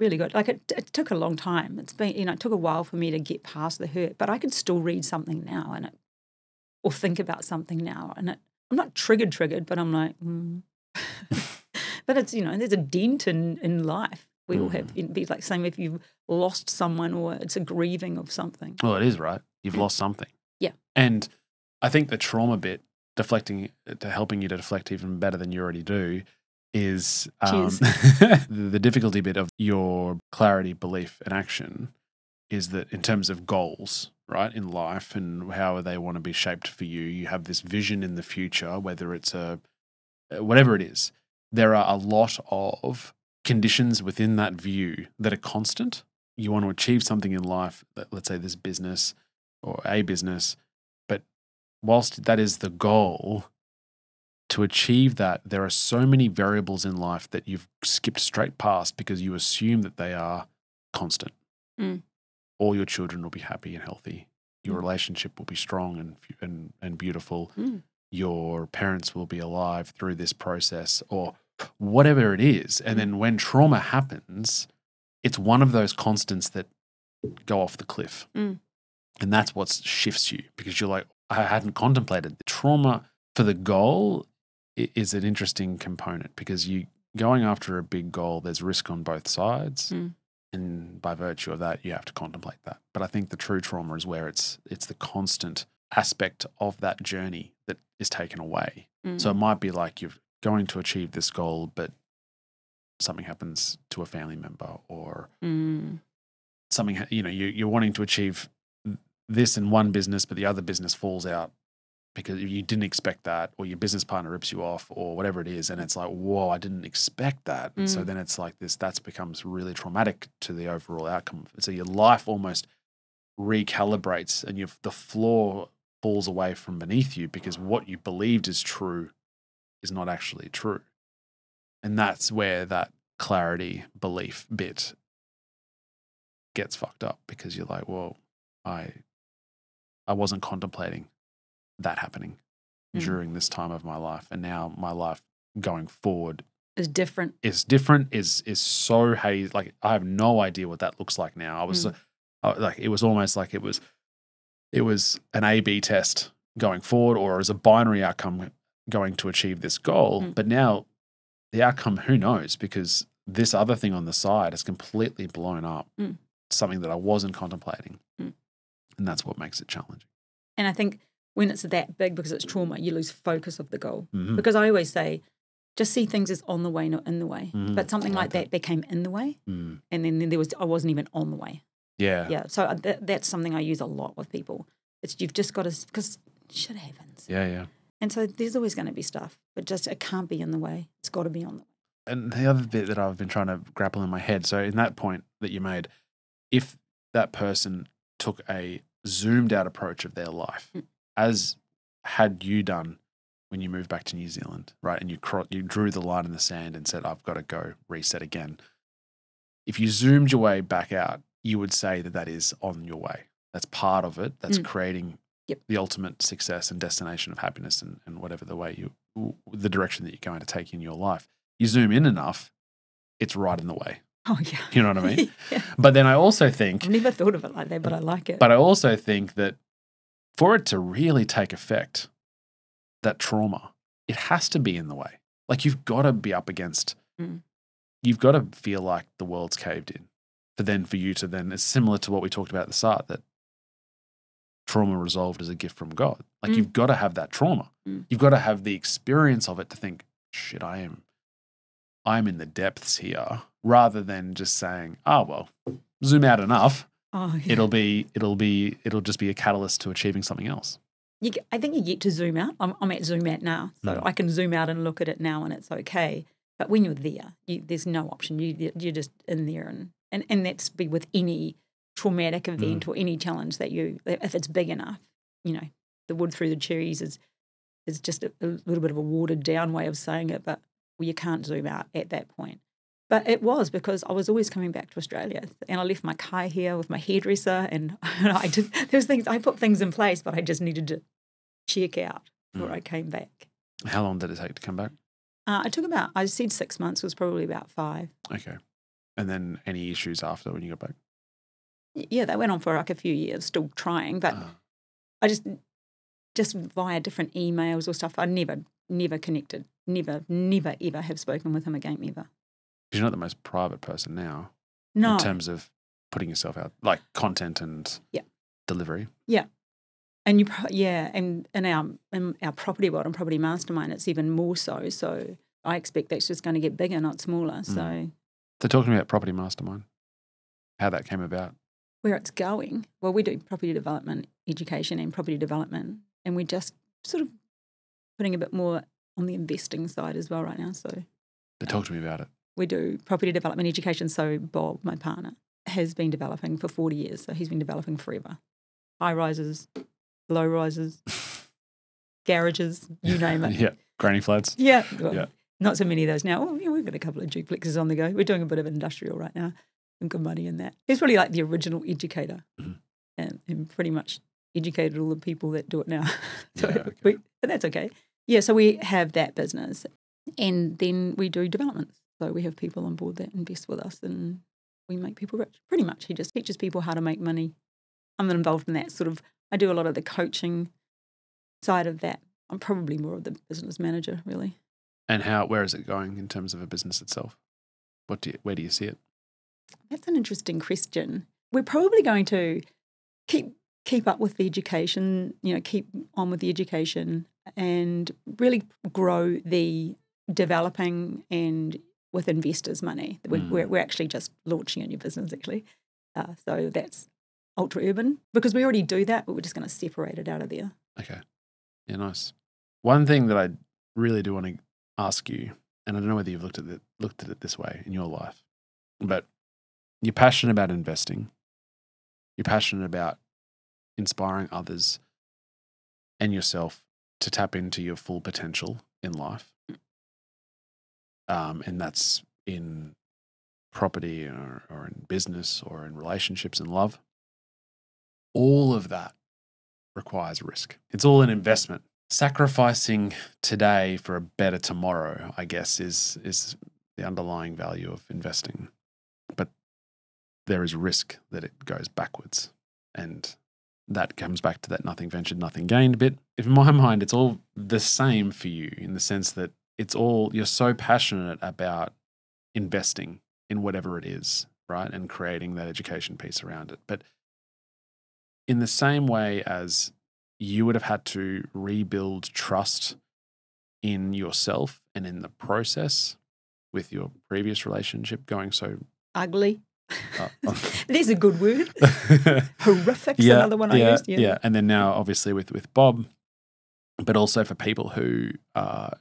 really good. Like it took a long time. It's been, you know, it took a while for me to get past the hurt, but I could still read something now or think about something now, and I'm not triggered, but I'm like, but it's, you know, there's a dent in life. We all have. It'd be like same if you've lost someone or it's a grieving of something. Well, it is, right? You've lost something. Yeah. And I think the trauma bit, helping you to deflect even better than you already do, is the difficulty bit of your clarity, belief, and action is that in terms of goals, right, in life and how they want to be shaped for you, you have this vision in the future, whether it's whatever it is. There are a lot of conditions within that view that are constant. You want to achieve something in life, let's say this business or a business, but whilst that is the goal, to achieve that, there are so many variables in life that you've skipped straight past because you assume that they are constant. All your children will be happy and healthy. Your relationship will be strong and beautiful. Your parents will be alive through this process or whatever it is. And then when trauma happens, it's one of those constants that go off the cliff. And that's what shifts you because you're like, I hadn't contemplated. The trauma for the goal is an interesting component because you going after a big goal, there's risk on both sides. And by virtue of that, you have to contemplate that. But I think the true trauma is where it's the constant aspect of that journey that is taken away. So it might be like you're going to achieve this goal, but something happens to a family member or something, you know, you're wanting to achieve this in one business, but the other business falls out because you didn't expect that, or your business partner rips you off or whatever it is. And it's like, whoa, I didn't expect that. And so then it's like that becomes really traumatic to the overall outcome. So your life almost recalibrates and the floor falls away from beneath you because what you believed is true is not actually true. And that's where that clarity belief bit gets fucked up because you're like, well, I wasn't contemplating that happening during this time of my life. And now my life going forward is different. Is so hazy. Like I have no idea what that looks like now. I was like, it was almost like it was an A/B test going forward or as a binary outcome going to achieve this goal. But now the outcome, who knows? Because this other thing on the side is completely blown up. Something that I wasn't contemplating. And that's what makes it challenging. And I think when it's that big because it's trauma, you lose focus of the goal. Mm-hmm. Because I always say, just see things as on the way, not in the way. Mm-hmm. But something like that became in the way, and then I wasn't even on the way. Yeah. Yeah. So that's something I use a lot with people. It's you've just got to, because shit happens. Yeah, yeah. And so there's always going to be stuff, but just it can't be in the way. It's got to be on the way. And the other bit that I've been trying to grapple in my head, so in that point that you made, if that person took a zoomed out approach of their life, as had you done when you moved back to New Zealand, right? And you drew the line in the sand and said, I've got to go reset again. If you zoomed your way back out, you would say that is on your way. That's part of it. That's creating the ultimate success and destination of happiness and whatever the direction that you're going to take in your life. You zoom in enough, it's right in the way. Oh, yeah. You know what I mean? Yeah. But then I also think... I've never thought of it like that, but I like it. But I also think that for it to really take effect, that trauma, it has to be in the way. Like you've got to be up against... You've got to feel like the world's caved in. For you to then... It's similar to what we talked about at the start, that trauma resolved is a gift from God. Like you've got to have that trauma. You've got to have the experience of it to think, shit, I'm in the depths here, rather than just saying, oh, well, zoom out enough. Oh, yeah. It'll just be a catalyst to achieving something else. I think you get to zoom out. I'm at zoom out now, so I can zoom out and look at it now and it's okay. But when you're there, there's no option. You're just in there and that's be with any traumatic event or any challenge that if it's big enough, the wood through the cherries is just a little bit of a watered down way of saying it, but you can't zoom out at that point. But it was because I was always coming back to Australia, and I left my car here with my hairdresser, and I put things in place, but I just needed to check out before I came back. How long did it take to come back? I said 6 months, it was probably about 5. Okay. And then any issues after when you got back? Yeah, they went on for like a few years, still trying, but I just via different emails or stuff, I never connected, never ever have spoken with him again, ever. You're not the most private person now. No. In terms of putting yourself out, like content and delivery. Yeah. And in our property world and property mastermind, it's even more so. So I expect that's just going to get bigger, not smaller. So talking about property mastermind, how that came about. Where it's going. Well, we do property development, education and property development, and we're just sort of putting a bit more on the investing side as well right now. So talk to me about it. We do property development education. So Bob, my partner, has been developing for 40 years. So he's been developing forever. High rises, low rises, garages, you name it. Yeah, granny flats. Yeah. Well, not so many of those now. Oh, yeah, we've got a couple of duplexes on the go. We're doing a bit of industrial right now. And good money in that. He's probably like the original educator and pretty much educated all the people that do it now. So but that's okay. Yeah, so we have that business and then we do developments. So we have people on board that invest with us and we make people rich. Pretty much he just teaches people how to make money. I'm not involved in that sort of, I do a lot of the coaching side of that. I'm probably more of the business manager really. And where is it going in terms of a business itself? Where do you see it? That's an interesting question. We're probably going to keep up with the education, keep on with the education and really grow the developing and with investors' money. We're actually just launching a new business actually. So that's ultra urban because we already do that, but we're just going to separate it out of there. Okay. Yeah, nice. One thing that I really do want to ask you, and I don't know whether you've looked at it this way in your life, but you're passionate about investing. You're passionate about inspiring others and yourself to tap into your full potential in life. And that's in property or in business or in relationships and love. All of that requires risk. It's all an investment. Sacrificing today for a better tomorrow, I guess, is the underlying value of investing. But there is risk that it goes backwards. And that comes back to that nothing ventured, nothing gained bit. In my mind, it's all the same for you in the sense that you're so passionate about investing in whatever it is, right? And creating that education piece around it. But in the same way as you would have had to rebuild trust in yourself and in the process with your previous relationship going so ugly. There's a good word. Horrific's another one I used. Yeah. And then now, obviously, with Bob, but also for people who are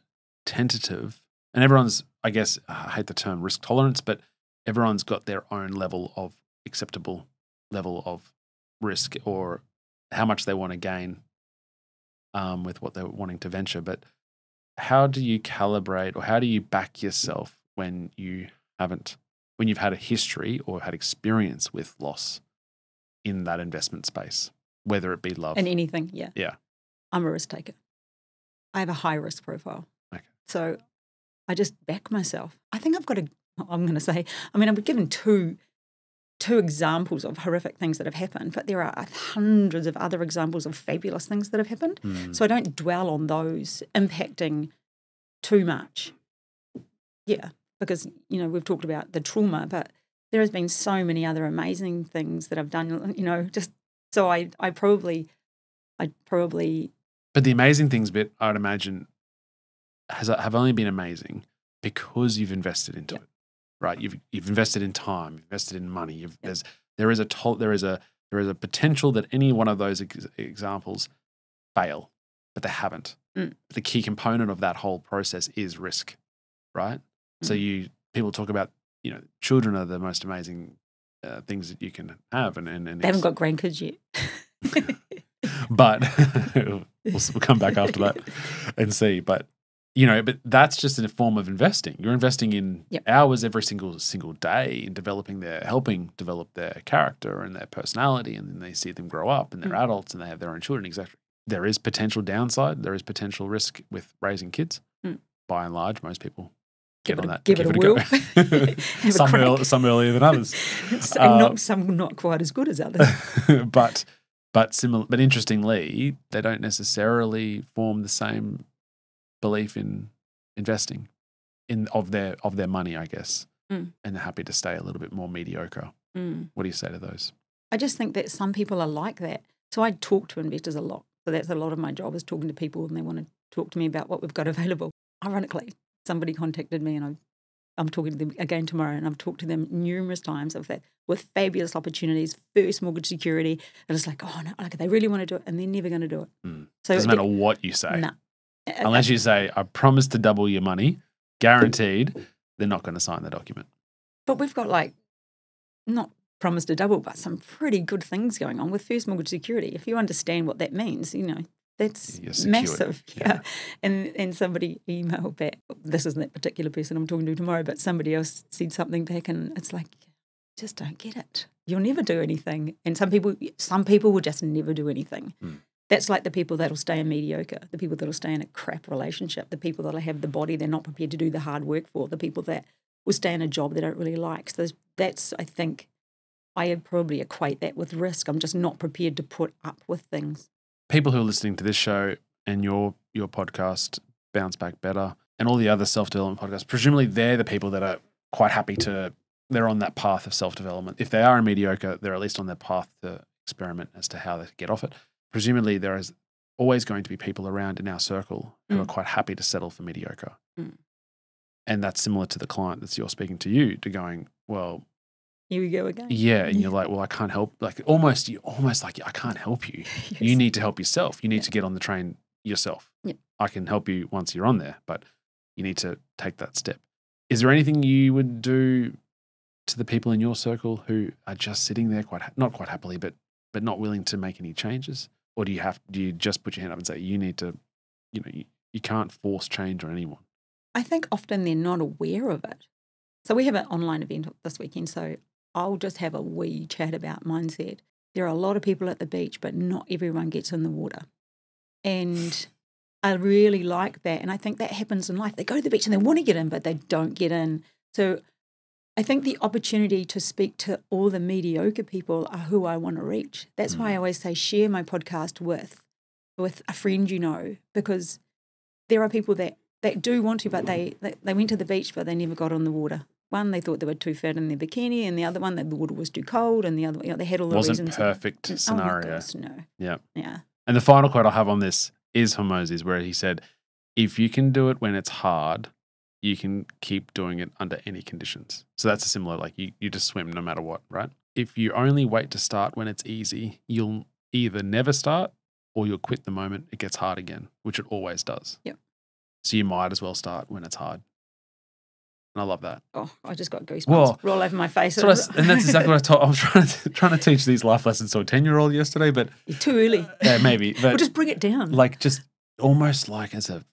tentative, and everyone's, I guess, I hate the term risk tolerance, but everyone's got their own level of acceptable level of risk or how much they want to gain with what they're wanting to venture. But how do you calibrate or how do you back yourself when you've had a history or had experience with loss in that investment space, whether it be love? In anything, yeah. Yeah. I'm a risk taker. I have a high risk profile. Okay. So I just back myself. I think I've given two examples of horrific things that have happened, but there are hundreds of other examples of fabulous things that have happened. So I don't dwell on those impacting too much. Yeah, because, we've talked about the trauma, but there has been so many other amazing things that I've done, just so I probably. But the amazing things bit, I would imagine, have only been amazing because you've invested into it, right? You've invested in time, you've invested in money. There is a potential that any one of those examples fail, but they haven't. But the key component of that whole process is risk, right? So people talk about, children are the most amazing things that you can have, and they haven't got grandkids yet. But we'll come back after that and see. But but that's just in a form of investing. You're investing in hours every single day in helping develop their character and their personality, and then they see them grow up and they're adults and they have their own children. Exactly. There is potential downside. There is potential risk with raising kids. By and large, most people get on that. Give it a whirl. Some earlier than others. And some not quite as good as others. But interestingly, they don't necessarily form the same belief in investing of their money, I guess, and they're happy to stay a little bit more mediocre. What do you say to those? I just think that some people are like that. So I talk to investors a lot. So that's a lot of my job, is talking to people, and they want to talk to me about what we've got available. Ironically, somebody contacted me, and I'm talking to them again tomorrow, and I've talked to them numerous times of that, with fabulous opportunities, first mortgage security, and it's like, oh no, like they really want to do it, and they're never going to do it. So doesn't matter what you say. Nah. Unless you say, I promise to double your money, guaranteed, they're not going to sign the document. But we've got not promise to double, but some pretty good things going on with first mortgage security. If you understand what that means, that's massive. Yeah. And somebody emailed back, this isn't that particular person I'm talking to tomorrow, but somebody else said something back, and it's like, just don't get it. You'll never do anything. And some people will just never do anything. That's like the people that'll stay in mediocre, the people that'll stay in a crap relationship, the people that'll have the body they're not prepared to do the hard work for, the people that will stay in a job they don't really like. So that's, I think, I probably equate that with risk. I'm just not prepared to put up with things. People who are listening to this show and your podcast, Bounce Back Better, and all the other self-development podcasts, presumably they're the people that are quite happy they're on that path of self-development. If they are in mediocre, they're at least on their path to experiment as to how they get off it. Presumably there is always going to be people around in our circle who are quite happy to settle for mediocre. And that's similar to the client that you're speaking to you, to going, well, here we go again. Yeah, and you're like, well, I can't help. You're almost like I can't help you. Yes. You need to help yourself. You need to get on the train yourself. Yeah. I can help you once you're on there, but you need to take that step. Is there anything you would do to the people in your circle who are just sitting there not quite happily, but not willing to make any changes? Or do you just put your hand up and say, you need to, you can't force change on anyone? I think often they're not aware of it. So we have an online event this weekend, so I'll just have a wee chat about mindset. There are a lot of people at the beach, but not everyone gets in the water. And I really like that. And I think that happens in life. They go to the beach and they want to get in, but they don't get in. So I think the opportunity to speak to all the mediocre people are who I want to reach. That's why I always say share my podcast with a friend because there are people that do want to, but they went to the beach, but they never got on the water. One, they thought they were too fat in their bikini, and the other one, the water was too cold, and the other, they had all the reasons. Wasn't perfect scenario. Oh my gosh, no. Yeah. Yeah. And the final quote I have on this is from Moses, where he said, if you can do it when it's hard, you can keep doing it under any conditions. So that's a similar, like you just swim no matter what, right? If you only wait to start when it's easy, you'll either never start or you'll quit the moment it gets hard again, which it always does. Yep. So you might as well start when it's hard. And I love that. Oh, I just got goosebumps Well, all over my face. And that's exactly what I was trying to teach these life lessons to a 10-year-old yesterday, but you're too early. Yeah, maybe. But we'll just bring it down. Like just almost like as a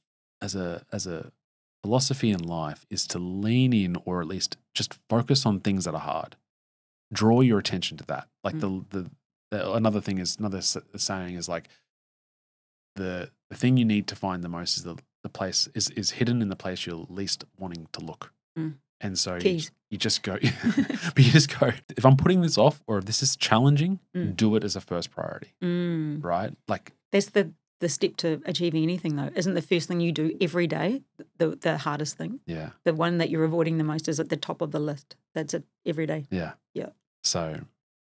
philosophy in life is to lean in, or at least just focus on things that are hard. Draw your attention to that. Like another saying is like the thing you need to find the most is the place is hidden in the place you're least wanting to look. And so you just go, but you just go, if I'm putting this off or if this is challenging, do it as a first priority, right? Like that's the step to achieving anything, though. Isn't the first thing you do every day the hardest thing? Yeah. The one that you're avoiding the most is at the top of the list. That's it every day. Yeah. Yeah. So,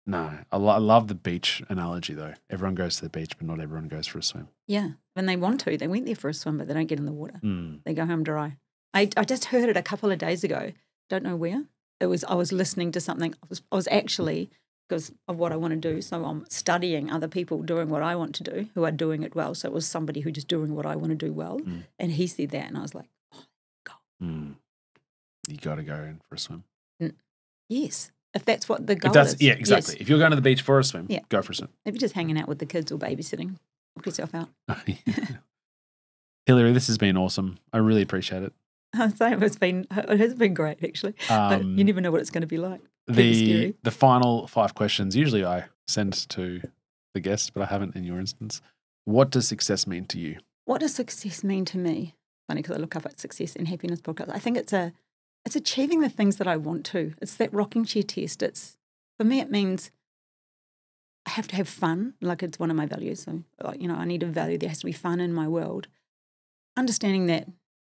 no, I love the beach analogy, though. Everyone goes to the beach, but not everyone goes for a swim. Yeah. When they want to, they went there for a swim, but they don't get in the water. They go home dry. I just heard it a couple of days ago. Don't know where. I was listening to something. I was actually, because of what I want to do, so I'm studying other people doing what I want to do who are doing it well. So it was somebody who just doing what I want to do well. And he said that, and I was like, oh, God. You got to go in for a swim. Yes. If that's what the goal is. Yeah, exactly. Yes. If you're going to the beach for a swim, go for a swim. If you're just hanging out with the kids or babysitting, knock yourself out. Hilary, this has been awesome. I really appreciate it. So it has been great, actually. You never know what it's going to be like. The final 5 questions, usually I send to the guest, but I haven't in your instance. What does success mean to you? What does success mean to me? Funny, because I look up at Success and Happiness podcast. I think it's achieving the things that I want to. It's that rocking chair test. For me, it means I have to have fun. Like, it's one of my values. So, I need a value. There has to be fun in my world. Understanding that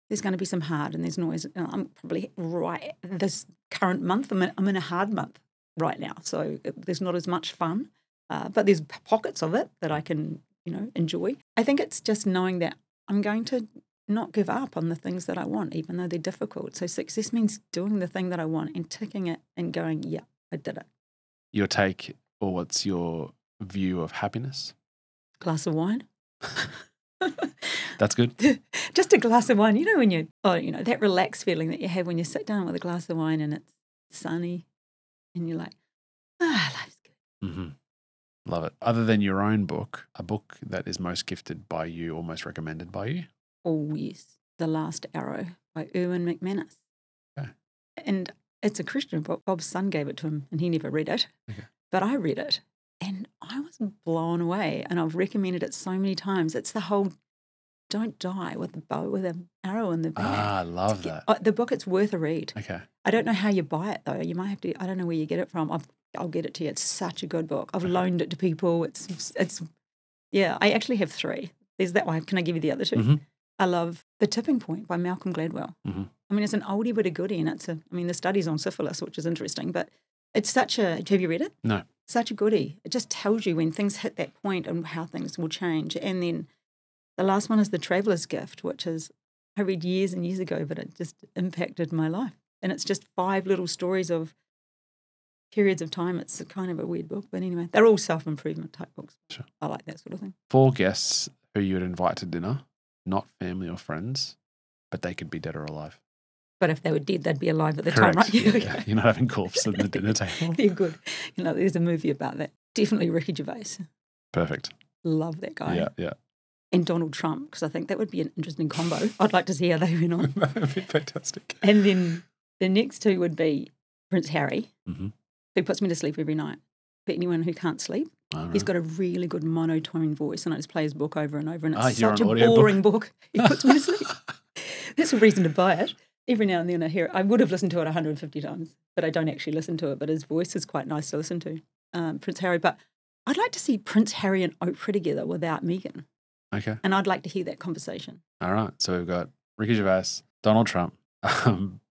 there's going to be some hard and there's noise. I'm probably right this current month. I'm in a hard month right now. So there's not as much fun, but there's pockets of it that I can, enjoy. I think it's just knowing that I'm going to not give up on the things that I want, even though they're difficult. So success means doing the thing that I want and ticking it and going, yeah, I did it. Your take, or what's your view of happiness? Glass of wine. That's good. Just a glass of wine. When that relaxed feeling that you have when you sit down with a glass of wine and it's sunny and you're like, life's good. Mm-hmm. Love it. Other than your own book, a book that is most gifted by you or most recommended by you? Oh, yes. The Last Arrow by Erwin McManus. Okay. And it's a Christian book. Bob's son gave it to him and he never read it. Okay. But I read it and I was blown away, and I've recommended it so many times. It's the whole don't die with an arrow in the back. I love that. The book, it's worth a read. Okay. I don't know how you buy it, though. You might have to, I don't know where you get it from. I'll get it to you. It's such a good book. I've loaned it to people. I actually have 3. There's that one. Can I give you the other 2? Mm-hmm. I love The Tipping Point by Malcolm Gladwell. Mm-hmm. I mean, it's an oldie but a goodie, and the study's on syphilis, which is interesting, but it's have you read it? No. Such a goodie. It just tells you when things hit that point and how things will change. And then the last one is The Traveler's Gift, which I read years and years ago, but it just impacted my life. And it's just 5 little stories of periods of time. It's kind of a weird book, but anyway, they're all self-improvement type books. Sure. I like that sort of thing. 4 guests who you would invite to dinner, not family or friends, but they could be dead or alive. But if they were dead, they'd be alive at the Correct. time, right? Yeah. You're not having corpse at the dinner table. They're good. There's a movie about that. Definitely Ricky Gervais. Perfect. Love that guy. Yeah. And Donald Trump, because I think that would be an interesting combo. I'd like to see how they went on. That would be fantastic. And then the next 2 would be Prince Harry, mm-hmm. who puts me to sleep every night. For anyone who can't sleep, he's got a really good monotone voice, and I just play his book over and over, and it's such a boring book. He puts me to sleep. That's a reason to buy it. Every now and then I hear it. I would have listened to it 150 times, but I don't actually listen to it. But his voice is quite nice to listen to, Prince Harry. But I'd like to see Prince Harry and Oprah together without Meghan. Okay. And I'd like to hear that conversation. All right. So we've got Ricky Gervais, Donald Trump,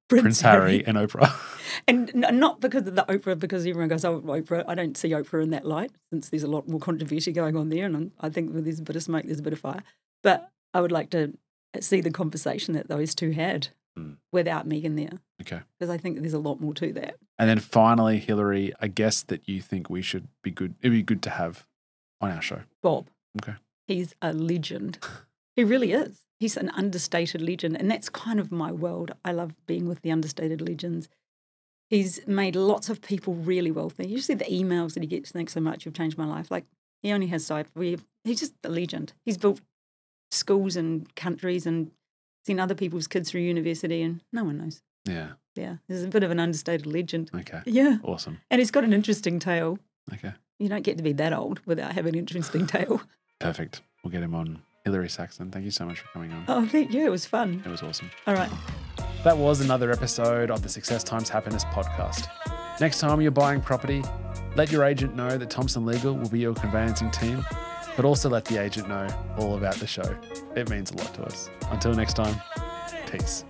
Prince Harry and Oprah. And not because of the Oprah, because everyone goes, oh, Oprah. I don't see Oprah in that light, since there's a lot more controversy going on there, and I think when there's a bit of smoke, there's a bit of fire. But I would like to see the conversation that those two had without Megan there. Okay. Because I think there's a lot more to that. And then finally, Hilary, a guest that you think it'd be good to have on our show. Bob. Okay. He's a legend. He really is. He's an understated legend, and that's kind of my world. I love being with the understated legends. He's made lots of people really wealthy. You see the emails that he gets, thanks so much, you've changed my life. Like, he only has side. He's just a legend. He's built schools and countries and seen other people's kids through university, and no one knows. Yeah. Yeah. He's a bit of an understated legend. Okay. Yeah. Awesome. And he's got an interesting tale. Okay. You don't get to be that old without having an interesting tale. Perfect. We'll get him on. Hilary Saxton, thank you so much for coming on. Oh, thank you. It was fun. It was awesome. All right. That was another episode of the Success Times Happiness podcast. Next time you're buying property, let your agent know that Thompson Legal will be your conveyancing team, but also let the agent know all about the show. It means a lot to us. Until next time, peace.